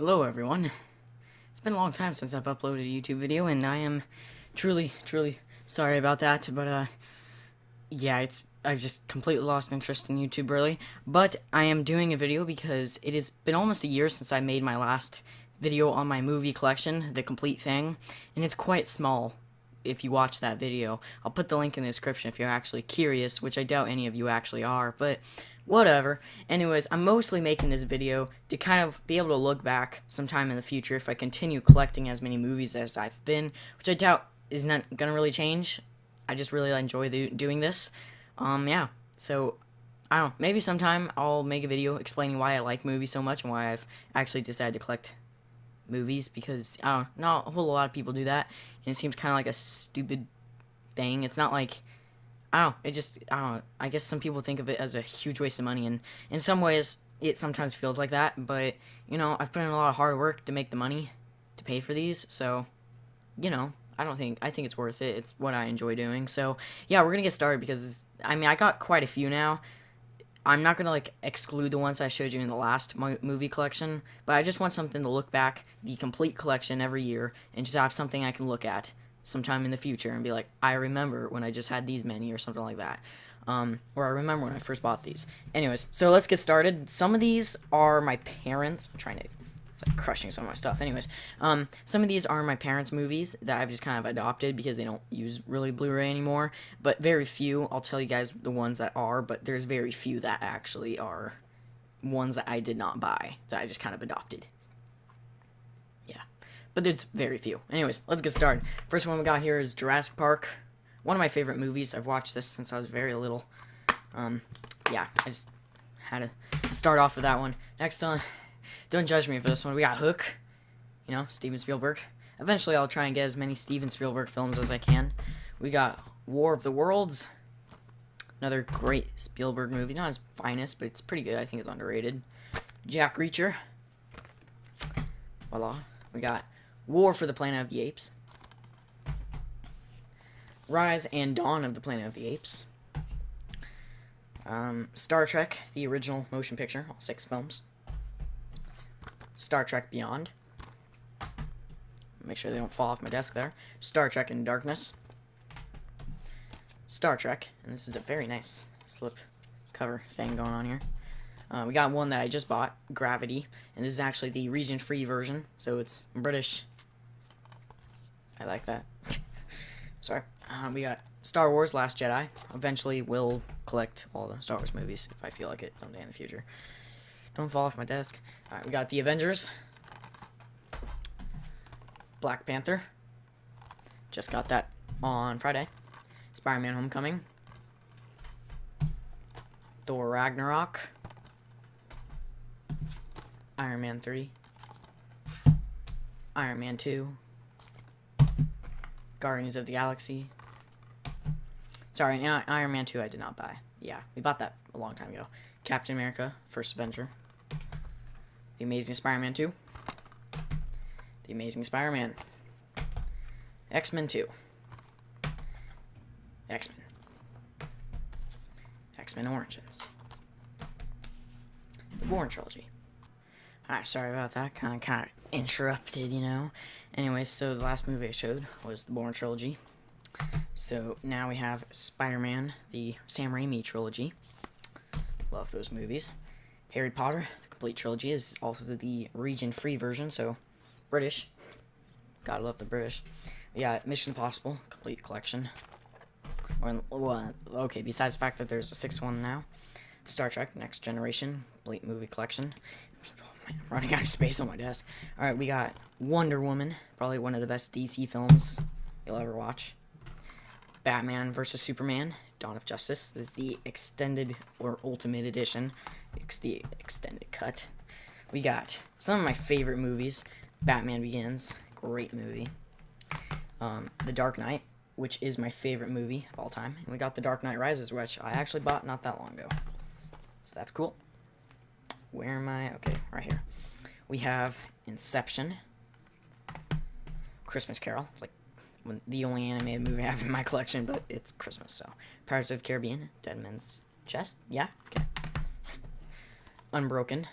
Hello everyone. It's been a long time since I've uploaded a YouTube video, and I am truly sorry about that, but yeah, I've just completely lost interest in YouTube really. But I am doing a video because it has been almost a year since I made my last video on my movie collection, the complete thing, and it's quite small if you watch that video. I'll put the link in the description if you're actually curious, which I doubt any of you actually are, but whatever. Anyways, I'm mostly making this video to kind of be able to look back sometime in the future if I continue collecting as many movies as I've been, which I doubt is not gonna really change. I just really enjoy doing this. Yeah, so I don't know, maybe sometime I'll make a video explaining why I like movies so much and why I've actually decided to collect movies, because I don't know, not a whole lot of people do that, and it seems kind of like a stupid thing. It's not like, I don't know, I don't know, I guess some people think of it as a huge waste of money, and in some ways it sometimes feels like that, but you know, I've put in a lot of hard work to make the money to pay for these, so you know, I think it's worth it. It's what I enjoy doing. So yeah, we're gonna get started because I mean, I got quite a few now. I'm not gonna like exclude the ones I showed you in the last movie collection, but I just want something to look back the complete collection every year and just have something I can look at sometime in the future and be like, I remember when I just had these many or something like that, or I remember when I first bought these. Anyways, so let's get started. Some of these are my parents. I'm trying to, it's like crushing some of my stuff. Anyways, some of these are my parents' movies that I've just kind of adopted because they don't use really Blu-ray anymore, but very few. I'll tell you guys the ones that are, but there's very few that actually are ones that I did not buy, that I just kind of adopted. Yeah, but it's very few. Anyways, let's get started. First one we got here is Jurassic Park. One of my favorite movies. I've watched this since I was very little. Yeah, I just had to start off with that one. Next on, don't judge me for this one, we got Hook. You know, Steven Spielberg. Eventually I'll try and get as many Steven Spielberg films as I can. We got War of the Worlds. Another great Spielberg movie. Not his finest, but it's pretty good. I think it's underrated. Jack Reacher. Voila. We got War for the Planet of the Apes. Rise and Dawn of the Planet of the Apes. Star Trek, the original motion picture, all 6 films. Star Trek Beyond. Make sure they don't fall off my desk there. Star Trek in Darkness. Star Trek, and this is a very nice slip cover thing going on here. We got one that I just bought, Gravity, and this is actually the region-free version, so it's British. I like that. Sorry. We got Star Wars Last Jedi. Eventually we'll collect all the Star Wars movies if I feel like it someday in the future. Don't fall off my desk. Alright, we got the Avengers. Black Panther. Just got that on Friday. Spider-Man Homecoming. Thor Ragnarok. Iron Man 3. Iron Man 2. Guardians of the Galaxy. Sorry, no, Iron Man 2 I did not buy. Yeah, we bought that a long time ago. Captain America, First Avenger. The Amazing Spider-Man 2. The Amazing Spider-Man. X-Men 2. X-Men. X-Men Origins. The Bourne Trilogy. Alright, sorry about that. Kind of interrupted, you know. Anyways, so the last movie I showed was the Bourne Trilogy. So now we have Spider-Man, the Sam Raimi trilogy. Love those movies. Harry Potter, the complete trilogy, is also the region-free version, so British. Gotta love the British. We got Mission Impossible, complete collection. Well, okay, besides the fact that there's a 6th one now. Star Trek, Next Generation, complete movie collection. Oh, man, I'm running out of space on my desk. Alright, we got Wonder Woman, probably one of the best DC films you'll ever watch. Batman vs. Superman, Dawn of Justice. This is the extended or ultimate edition. It's the extended cut. We got some of my favorite movies. Batman Begins, great movie. The Dark Knight, which is my favorite movie of all time. And we got The Dark Knight Rises, which I actually bought not that long ago. So that's cool. Where am I? Okay, right here. We have Inception. Christmas Carol. It's like the only animated movie I have in my collection, but it's Christmas, so. Pirates of the Caribbean, Dead Man's Chest, yeah, okay. Unbroken.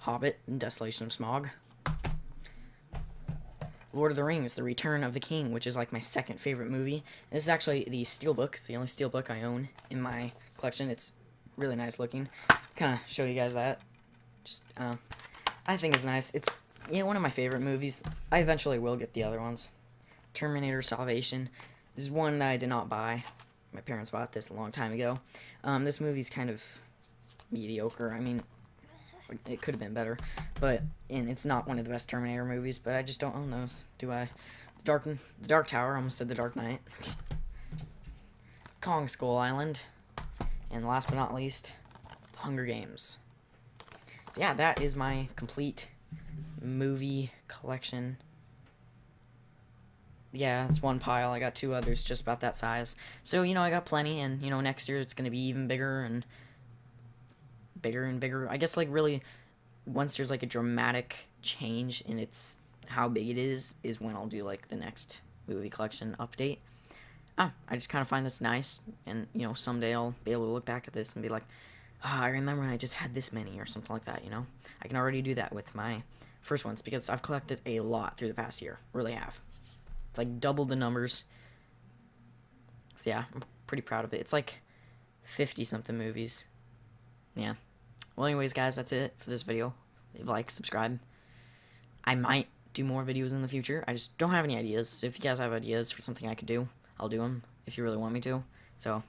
Hobbit and Desolation of Smaug. Lord of the Rings, The Return of the King, which is like my second favorite movie. This is actually the steelbook. It's the only steelbook I own in my collection. It's really nice looking. Kind of show you guys that. Just, I think it's nice. It's, one of my favorite movies. I eventually will get the other ones. Terminator Salvation. This is one that I did not buy. My parents bought this a long time ago. This movie's kind of mediocre. I mean, it could have been better, and it's not one of the best Terminator movies, but I just don't own those, do I? The Dark Tower, I almost said The Dark Knight. Kong Skull Island, and last but not least, The Hunger Games. So yeah, that is my complete movie collection. Yeah, it's one pile. I got two others just about that size. So, I got plenty, and, next year it's going to be even bigger and bigger. I guess, like, really, once there's, like, a dramatic change in its how big it is when I'll do, like, the next movie collection update. I just kind of find this nice, and, someday I'll be able to look back at this and be like, I remember when I just had this many, or something like that, I can already do that with my first ones, because I've collected a lot through the past year. Really have. It's, like, double the numbers. So, yeah, I'm pretty proud of it. It's, like, 50-something movies. Yeah. Well, anyways, guys, that's it for this video. Leave a like, subscribe. I might do more videos in the future. I just don't have any ideas. So if you guys have ideas for something I could do, I'll do them if you really want me to. So,